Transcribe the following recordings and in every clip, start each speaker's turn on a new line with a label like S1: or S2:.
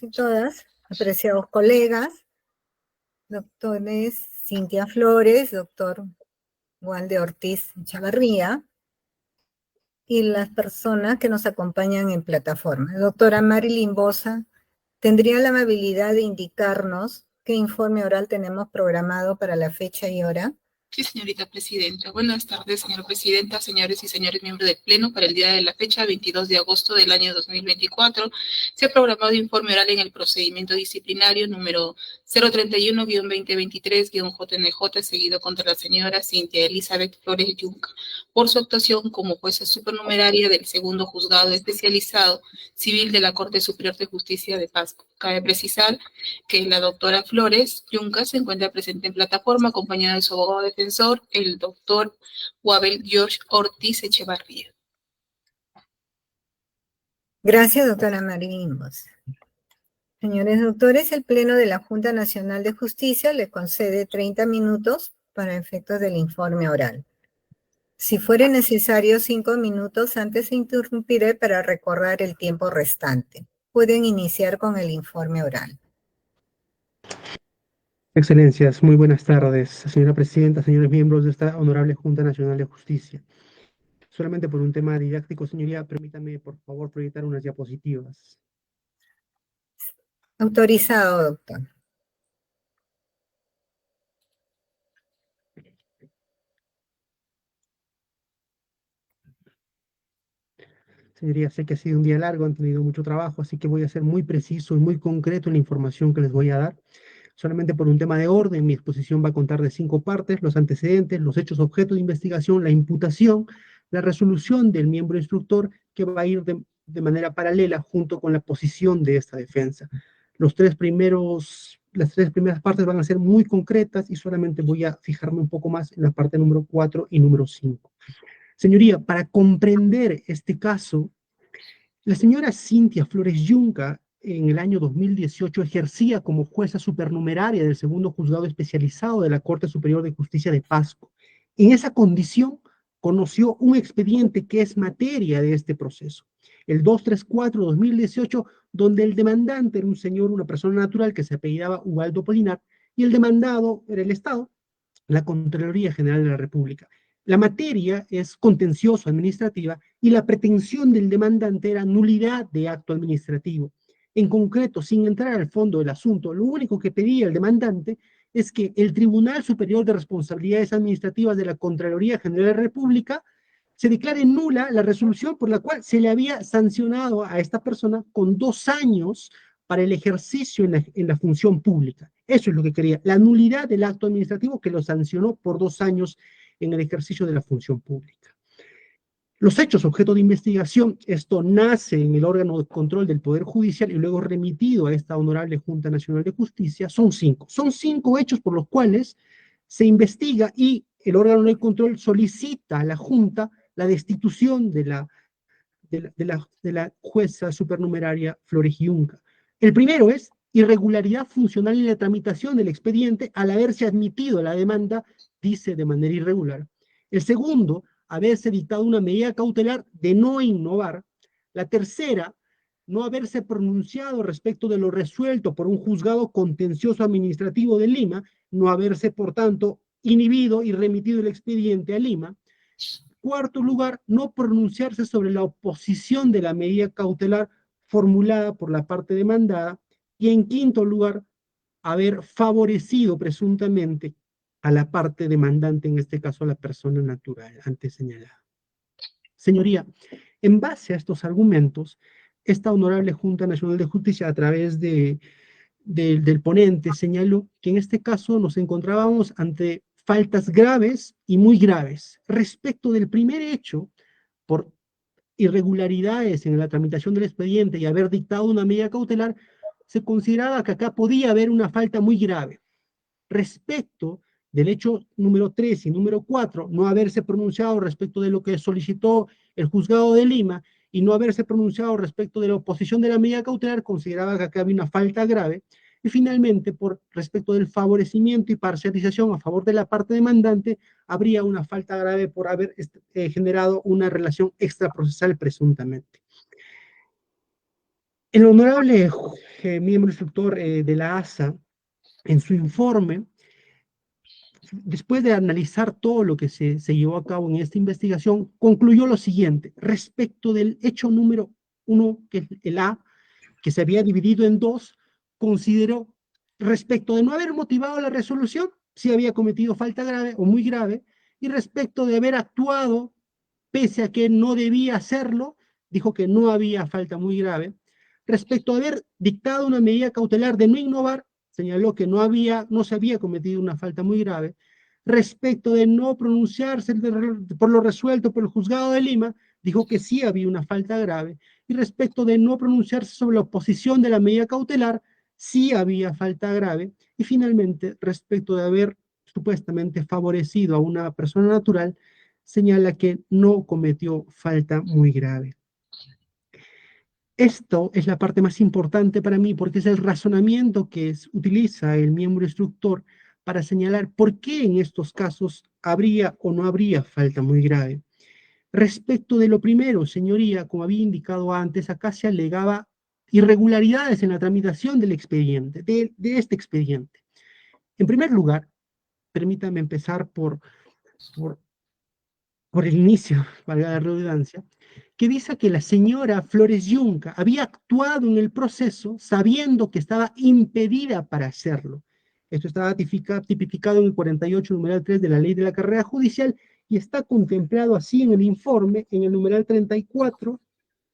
S1: y todas, apreciados colegas, doctores Cintia Flores, doctor Walde Ortiz Chavarría, y las personas que nos acompañan en plataforma. Doctora Marilyn Bosa, ¿tendría la amabilidad de indicarnos qué informe oral tenemos programado para la fecha y hora?
S2: Sí, señorita presidenta. Buenas tardes, señora presidenta, señores y señores miembros del Pleno. Para el día de la fecha, 22 de agosto del año 2024, se ha programado informe oral en el procedimiento disciplinario número 031-2023-JNJ, seguido contra la señora Cintia Elizabeth Flores Yunca, por su actuación como jueza supernumeraria del segundo juzgado especializado civil de la Corte Superior de Justicia de Pasco. Cabe precisar que la doctora Flores Yunca se encuentra presente en plataforma acompañada de su abogado defensor, el doctor Wabel George Ortiz Echevarría.
S1: Gracias, doctora Marilyn Bosa. Señores doctores, el Pleno de la Junta Nacional de Justicia le concede 30 minutos para efectos del informe oral. Si fuere necesario 5 minutos antes se interrumpiré para recordar el tiempo restante. Pueden iniciar con el informe oral.
S3: Excelencias, muy buenas tardes, señora presidenta, señores miembros de esta honorable Junta Nacional de Justicia. Solamente por un tema didáctico, señoría, permítame, por favor, proyectar unas diapositivas.
S1: Autorizado, doctor.
S3: Señoría, sé que ha sido un día largo, han tenido mucho trabajo, así que voy a ser muy preciso y muy concreto en la información que les voy a dar. Solamente por un tema de orden, mi exposición va a contar de 5 partes: los antecedentes, los hechos objeto de investigación, la imputación, la resolución del miembro instructor, que va a ir de manera paralela junto con la posición de esta defensa. Las tres primeras partes van a ser muy concretas y solamente voy a fijarme un poco más en la parte número 4 y número 5. Señoría, para comprender este caso, la señora Cintia Flores Yunca en el año 2018 ejercía como jueza supernumeraria del segundo juzgado especializado de la Corte Superior de Justicia de Pasco. En esa condición conoció un expediente que es materia de este proceso, el 234-2018, donde el demandante era un señor, una persona natural que se apellidaba Ubaldo Polinar, y el demandado era el Estado, la Contraloría General de la República. La materia es contencioso administrativa y la pretensión del demandante era nulidad de acto administrativo. En concreto, sin entrar al fondo del asunto, lo único que pedía el demandante es que el Tribunal Superior de Responsabilidades Administrativas de la Contraloría General de la República se declare nula la resolución por la cual se le había sancionado a esta persona con 2 años para el ejercicio en la función pública. Eso es lo que quería, la nulidad del acto administrativo que lo sancionó por 2 años en el ejercicio de la función pública. Los hechos objeto de investigación, esto nace en el órgano de control del Poder Judicial y luego remitido a esta honorable Junta Nacional de Justicia, son 5. Son 5 hechos por los cuales se investiga y el órgano de control solicita a la Junta la destitución de la jueza supernumeraria Flores Yunca. El primero es irregularidad funcional en la tramitación del expediente al haberse admitido la demanda, dice, de manera irregular. El segundo, haberse dictado una medida cautelar de no innovar. La tercera, no haberse pronunciado respecto de lo resuelto por un juzgado contencioso administrativo de Lima, no haberse, por tanto, inhibido y remitido el expediente a Lima. Cuarto lugar, no pronunciarse sobre la oposición de la medida cautelar formulada por la parte demandada. Y en quinto lugar, haber favorecido presuntamente a la parte demandante, en este caso a la persona natural antes señalada. Señoría, en base a estos argumentos, esta honorable Junta Nacional de Justicia, a través del ponente, señaló que en este caso nos encontrábamos ante faltas graves y muy graves. Respecto del primer hecho, por irregularidades en la tramitación del expediente y haber dictado una medida cautelar, se consideraba que acá podía haber una falta muy grave. Respecto del hecho número 3 y número 4, no haberse pronunciado respecto de lo que solicitó el juzgado de Lima y no haberse pronunciado respecto de la oposición de la medida cautelar, consideraba que acá había una falta grave. Y finalmente, por respecto del favorecimiento y parcialización a favor de la parte demandante, habría una falta grave por haber generado una relación extraprocesal presuntamente. El honorable miembro instructor de la ASA, en su informe, después de analizar todo lo que se llevó a cabo en esta investigación, concluyó lo siguiente, respecto del hecho número 1, que es el A, que se había dividido en dos, consideró, respecto de no haber motivado la resolución, si había cometido falta grave o muy grave, y respecto de haber actuado, pese a que no debía hacerlo, dijo que no había falta muy grave. Respecto a haber dictado una medida cautelar de no innovar, señaló que no se había cometido una falta muy grave. Respecto de no pronunciarse por lo resuelto por el juzgado de Lima, dijo que sí había una falta grave. Y respecto de no pronunciarse sobre la oposición de la medida cautelar, sí había falta grave. Y finalmente, respecto de haber supuestamente favorecido a una persona natural, señala que no cometió falta muy grave. Esto es la parte más importante para mí porque es el razonamiento que utiliza el miembro instructor para señalar por qué en estos casos habría o no habría falta muy grave. Respecto de lo primero, señoría, como había indicado antes, acá se alegaba irregularidades en la tramitación del expediente, de este expediente. En primer lugar, permítame empezar por el inicio, valga la redundancia, que dice que la señora Flores Yunca había actuado en el proceso sabiendo que estaba impedida para hacerlo. Esto estaba tipificado en el 48, numeral 3 de la Ley de la Carrera Judicial y está contemplado así en el informe, en el numeral 34,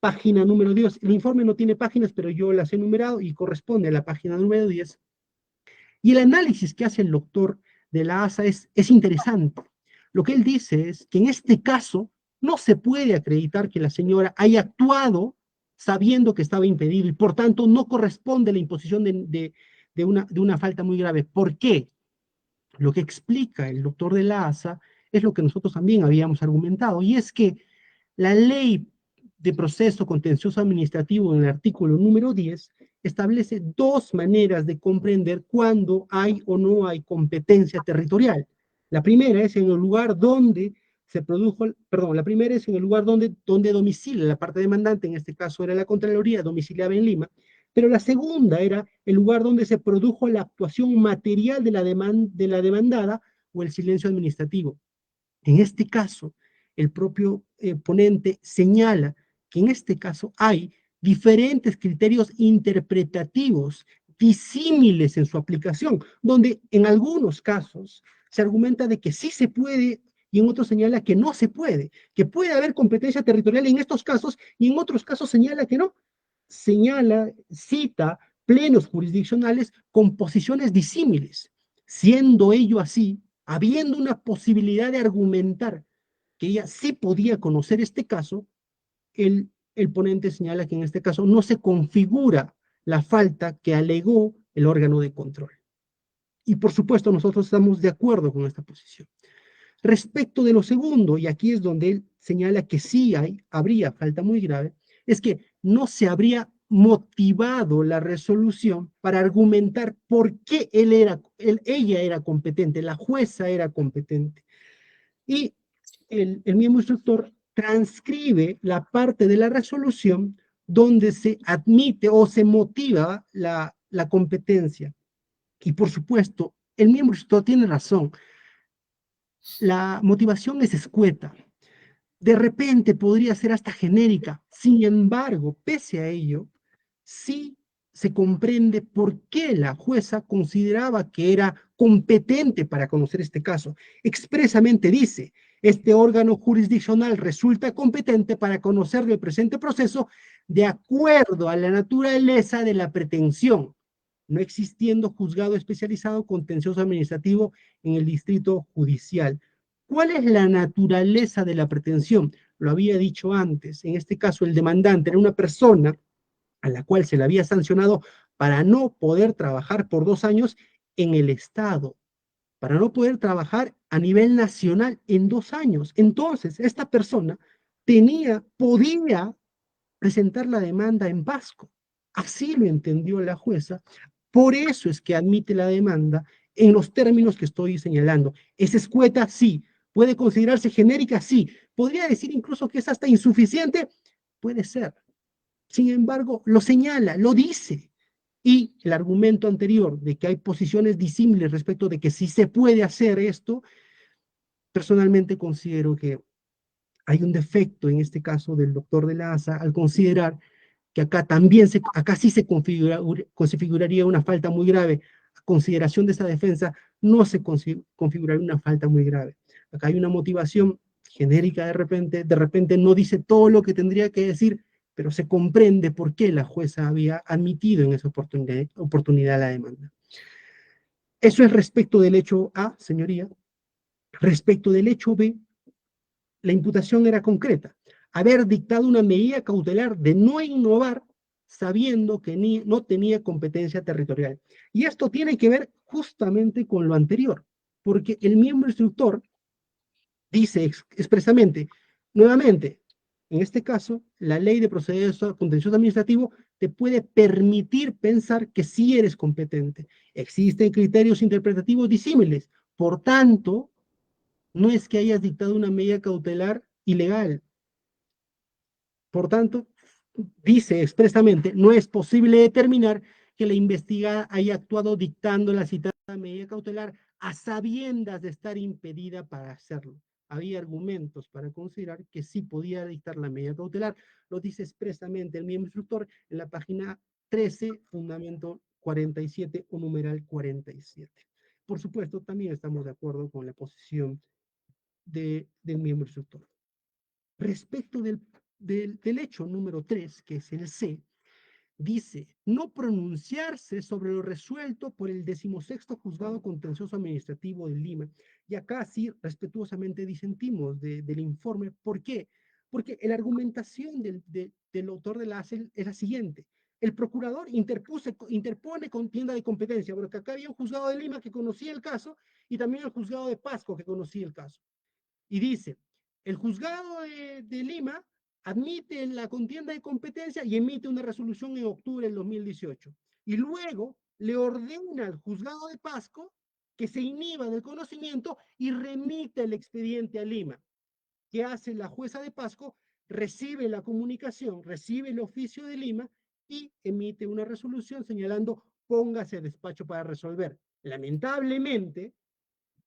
S3: página número 10. El informe no tiene páginas, pero yo las he numerado y corresponde a la página número 10. Y el análisis que hace el doctor de la ASA es interesante. Lo que él dice es que en este caso no se puede acreditar que la señora haya actuado sabiendo que estaba impedido y por tanto no corresponde la imposición de una falta muy grave. ¿Por qué? Lo que explica el doctor de la ASA es lo que nosotros también habíamos argumentado, y es que la ley de proceso contencioso administrativo en el artículo número 10 establece dos maneras de comprender cuándo hay o no hay competencia territorial. La primera es en el lugar donde se produjo, perdón, la primera es en el lugar donde domicilia la parte demandante, en este caso era la Contraloría, domiciliada en Lima, pero la segunda era el lugar donde se produjo la actuación material de la demandada o el silencio administrativo. En este caso, el propio ponente señala que en este caso hay diferentes criterios interpretativos disímiles en su aplicación, donde en algunos casos se argumenta de que sí se puede y en otros señala que no se puede, que puede haber competencia territorial en estos casos y en otros casos señala que no. Señala, cita plenos jurisdiccionales con posiciones disímiles. Siendo ello así, habiendo una posibilidad de argumentar que ella sí podía conocer este caso, el ponente señala que en este caso no se configura la falta que alegó el órgano de control. Y por supuesto nosotros estamos de acuerdo con esta posición. Respecto de lo segundo, y aquí es donde él señala que sí habría falta muy grave, es que no se habría motivado la resolución para argumentar por qué ella era competente, la jueza era competente. Y el miembro instructor transcribe la parte de la resolución donde se admite o se motiva la competencia. Y por supuesto, el miembro instructor tiene razón. La motivación es escueta. De repente podría ser hasta genérica. Sin embargo, pese a ello, sí se comprende por qué la jueza consideraba que era competente para conocer este caso. Expresamente dice, este órgano jurisdiccional resulta competente para conocer del presente proceso de acuerdo a la naturaleza de la pretensión, no existiendo juzgado especializado contencioso administrativo en el distrito judicial. ¿Cuál es la naturaleza de la pretensión? Lo había dicho antes. En este caso, el demandante era una persona a la cual se le había sancionado para no poder trabajar por 2 años en el Estado, para no poder trabajar a nivel nacional en 2 años. Entonces, esta persona podía presentar la demanda en vasco. Así lo entendió la jueza. Por eso es que admite la demanda en los términos que estoy señalando. ¿Es escueta? Sí. ¿Puede considerarse genérica? Sí. ¿Podría decir incluso que es hasta insuficiente? Puede ser. Sin embargo, lo señala, lo dice. Y el argumento anterior de que hay posiciones disímiles respecto de que sí se puede hacer esto, personalmente considero que hay un defecto en este caso del doctor de la ASA al considerar que acá también acá sí se configuraría una falta muy grave. A consideración de esa defensa, no se configuraría una falta muy grave. Acá hay una motivación genérica de repente no dice todo lo que tendría que decir, pero se comprende por qué la jueza había admitido en esa oportunidad la demanda. Eso es respecto del hecho A, señoría. Respecto del hecho B, la imputación era concreta: haber dictado una medida cautelar de no innovar sabiendo que no tenía competencia territorial. Y esto tiene que ver justamente con lo anterior, porque el miembro instructor dice expresamente, nuevamente, en este caso, la ley de procedimiento contencioso administrativo te puede permitir pensar que sí eres competente. Existen criterios interpretativos disímiles. Por tanto, no es que hayas dictado una medida cautelar ilegal. Por tanto, dice expresamente, no es posible determinar que la investigada haya actuado dictando la citada medida cautelar a sabiendas de estar impedida para hacerlo. Había argumentos para considerar que sí podía dictar la medida cautelar. Lo dice expresamente el miembro instructor en la página 13, fundamento 47 o numeral 47. Por supuesto, también estamos de acuerdo con la posición del miembro instructor. Respecto del hecho número 3, que es el C, dice no pronunciarse sobre lo resuelto por el 16º Juzgado Contencioso Administrativo de Lima. Y acá sí, respetuosamente disentimos del informe. ¿Por qué? Porque la argumentación del autor de la ACEL es la siguiente: el procurador interpone contienda de competencia, porque acá había un juzgado de Lima que conocía el caso y también el juzgado de Pasco que conocía el caso. Y dice, el juzgado de Lima admite la contienda de competencia y emite una resolución en octubre del 2018. Y luego le ordena al juzgado de Pasco que se inhiba del conocimiento y remite el expediente a Lima. ¿Qué hace la jueza de Pasco? Recibe la comunicación, recibe el oficio de Lima y emite una resolución señalando póngase a despacho para resolver. Lamentablemente,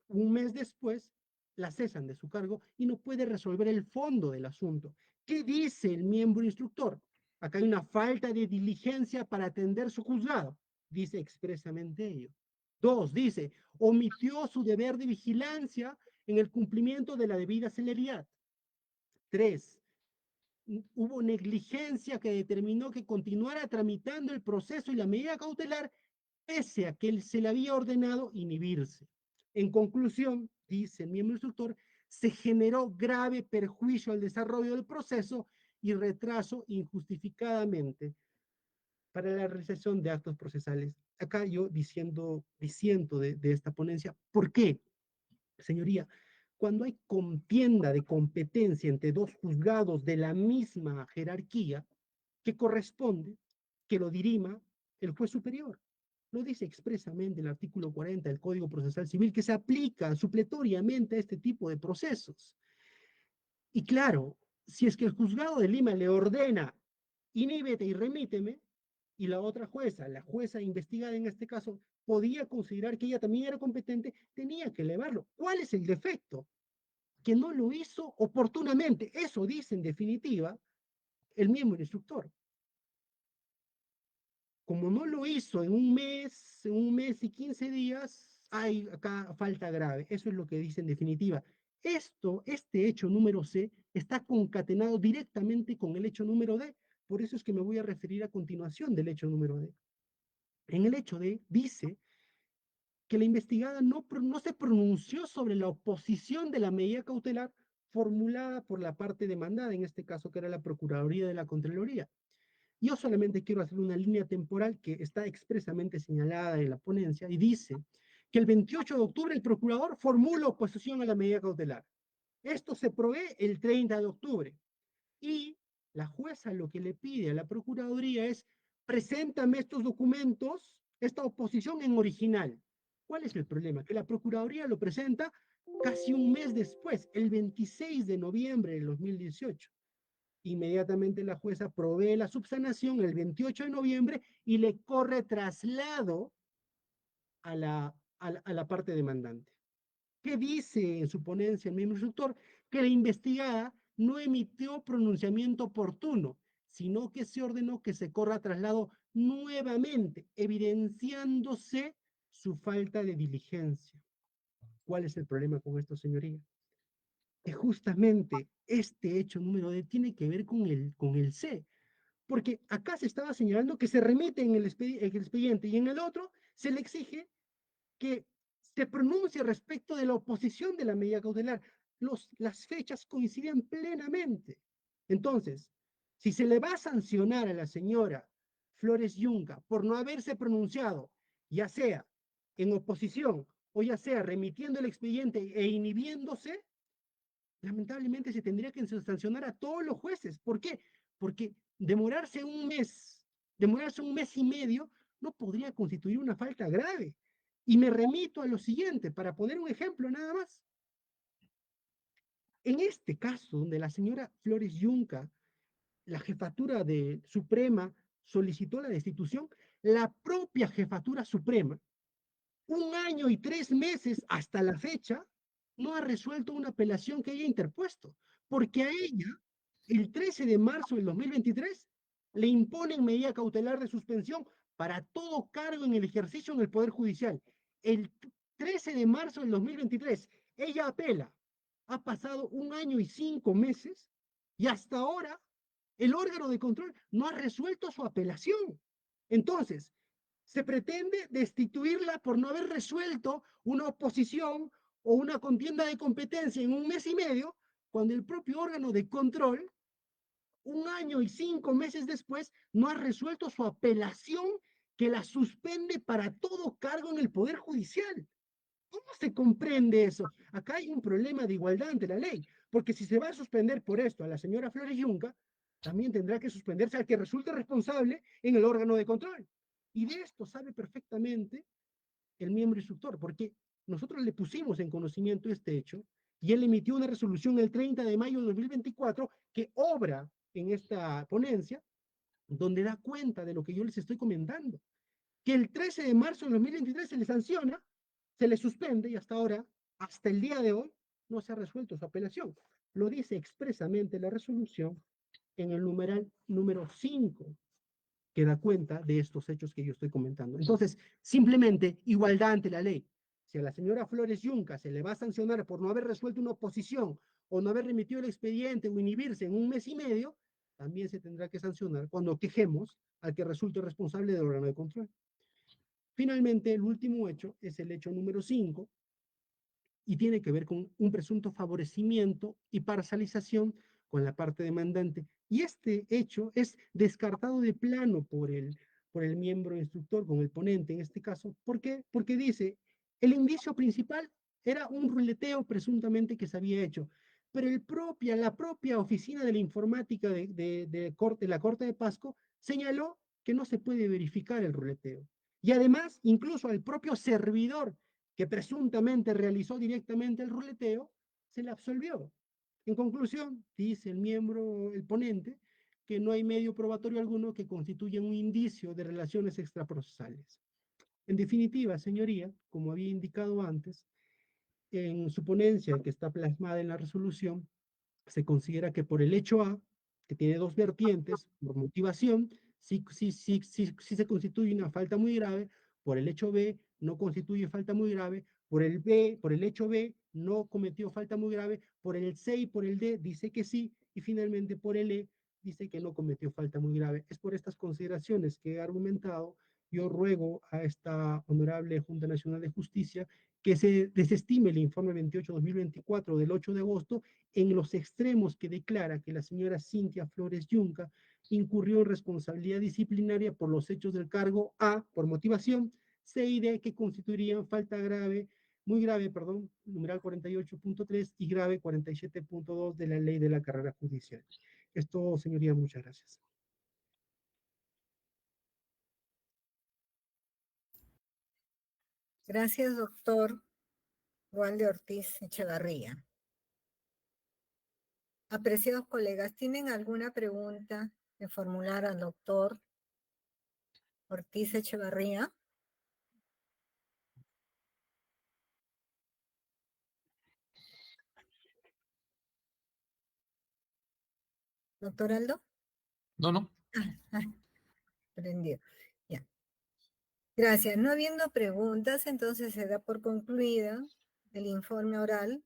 S3: un mes después, la cesan de su cargo y no puede resolver el fondo del asunto. ¿Qué dice el miembro instructor? Acá hay una falta de diligencia para atender su juzgado. Dice expresamente ello. 2, dice, omitió su deber de vigilancia en el cumplimiento de la debida celeridad. 3, hubo negligencia que determinó que continuara tramitando el proceso y la medida cautelar pese a que él se le había ordenado inhibirse. En conclusión, dice el miembro instructor, se generó grave perjuicio al desarrollo del proceso y retraso injustificadamente para la realización de actos procesales. Acá yo disiento de esta ponencia. ¿Por qué? Señoría, cuando hay contienda de competencia entre dos juzgados de la misma jerarquía, que corresponde que lo dirima el juez superior. Lo dice expresamente el artículo 40 del Código Procesal Civil, que se aplica supletoriamente a este tipo de procesos. Y claro, si es que el juzgado de Lima le ordena inhíbete y remíteme, y la otra jueza, la jueza investigada en este caso, podía considerar que ella también era competente, tenía que elevarlo. ¿Cuál es el defecto? Que no lo hizo oportunamente. Eso dice en definitiva el miembro instructor. Como no lo hizo en un mes y 15 días, hay acá falta grave. Eso es lo que dice en definitiva. Este hecho número C está concatenado directamente con el hecho número D. Por eso es que me voy a referir a continuación del hecho número D. En el hecho D dice que la investigada no se pronunció sobre la oposición de la medida cautelar formulada por la parte demandada, en este caso que era la Procuraduría de la Contraloría. Yo solamente quiero hacer una línea temporal que está expresamente señalada en la ponencia y dice que el 28 de octubre el procurador formula oposición a la medida cautelar. Esto se provee el 30 de octubre. Y la jueza lo que le pide a la Procuraduría es, preséntame estos documentos, esta oposición en original. ¿Cuál es el problema? Que la Procuraduría lo presenta casi un mes después, el 26 de noviembre del 2018. Inmediatamente la jueza provee la subsanación el 28 de noviembre y le corre traslado a la parte demandante. ¿Qué dice en su ponencia el miembro instructor? Que la investigada no emitió pronunciamiento oportuno, sino que se ordenó que se corra traslado nuevamente, evidenciándose su falta de diligencia. ¿Cuál es el problema con esto, señoría? Que justamente este hecho número D tiene que ver con el C, porque acá se estaba señalando que se remite en el expediente y en el otro se le exige que se pronuncie respecto de la oposición de la medida cautelar. Las fechas coinciden plenamente. Entonces, si se le va a sancionar a la señora Flores Yunca por no haberse pronunciado, ya sea en oposición o ya sea remitiendo el expediente e inhibiéndose, lamentablemente se tendría que sancionar a todos los jueces. ¿Por qué? Porque demorarse un mes y medio, no podría constituir una falta grave. Y me remito a lo siguiente, para poner un ejemplo nada más. En este caso, donde la señora Flores Yunca, la jefatura de Suprema, solicitó la destitución, la propia jefatura suprema, 1 año y 3 meses hasta la fecha, no ha resuelto una apelación que haya interpuesto, porque a ella, el 13 de marzo del 2023, le imponen medida cautelar de suspensión para todo cargo en el ejercicio en el Poder Judicial. El 13 de marzo del 2023, ella apela. Ha pasado 1 año y 5 meses y hasta ahora el órgano de control no ha resuelto su apelación. Entonces, se pretende destituirla por no haber resuelto una oposición o una contienda de competencia en 1 mes y medio, cuando el propio órgano de control, 1 año y 5 meses después, no ha resuelto su apelación que la suspende para todo cargo en el Poder Judicial. ¿Cómo se comprende eso? Acá hay un problema de igualdad ante la ley, porque si se va a suspender por esto a la señora Flores Yunca, también tendrá que suspenderse al que resulte responsable en el órgano de control. Y de esto sabe perfectamente el miembro instructor, porque nosotros le pusimos en conocimiento este hecho y él emitió una resolución el 30 de mayo de 2024 que obra en esta ponencia, donde da cuenta de lo que yo les estoy comentando, que el 13 de marzo de 2023 se le sanciona, se le suspende y hasta ahora, hasta el día de hoy, no se ha resuelto su apelación. Lo dice expresamente la resolución en el numeral número 5 que da cuenta de estos hechos que yo estoy comentando. Entonces, simplemente igualdad ante la ley. Si a la señora Flores Yunca se le va a sancionar por no haber resuelto una oposición o no haber remitido el expediente o inhibirse en 1 mes y medio, también se tendrá que sancionar cuando quejemos al que resulte responsable del órgano de control. Finalmente, el último hecho es el hecho número 5 y tiene que ver con un presunto favorecimiento y parcialización con la parte demandante. Y este hecho es descartado de plano por el miembro instructor, con el ponente en este caso. ¿Por qué? Porque dice, el indicio principal era un ruleteo presuntamente que se había hecho, pero la propia oficina de la informática de la Corte de Pasco señaló que no se puede verificar el ruleteo. Y además, incluso al propio servidor que presuntamente realizó directamente el ruleteo, se le absolvió. En conclusión, dice el ponente, que no hay medio probatorio alguno que constituya un indicio de relaciones extraprocesales. En definitiva, señoría, como había indicado antes, en su ponencia que está plasmada en la resolución, se considera que por el hecho A, que tiene dos vertientes, por motivación, sí se constituye una falta muy grave, por el hecho B no constituye falta muy grave, por el hecho B no cometió falta muy grave, por el C y por el D dice que sí, y finalmente por el E dice que no cometió falta muy grave. Es por estas consideraciones que he argumentado, yo ruego a esta honorable Junta Nacional de Justicia que se desestime el informe 28-2024 del 8 de agosto en los extremos que declara que la señora Cintia Flores Yunca incurrió en responsabilidad disciplinaria por los hechos del cargo A, por motivación, C y D, que constituirían falta grave, muy grave, perdón, numeral 48.3 y grave 47.2 de la ley de la carrera judicial. Esto, señoría, muchas gracias.
S1: Gracias, doctor Juan de Ortiz Echevarría. Apreciados colegas, ¿tienen alguna pregunta que formular al doctor Ortiz Echevarría? ¿Doctor Aldo?
S4: No.
S1: Prendido. Ya. Gracias. No habiendo preguntas, entonces se da por concluida el informe oral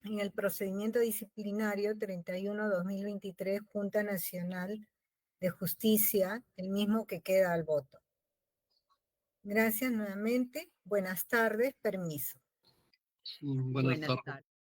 S1: en el procedimiento disciplinario 31-2023, Junta Nacional de Justicia, el mismo que queda al voto. Gracias nuevamente. Buenas tardes. Permiso.
S4: Buenas tardes.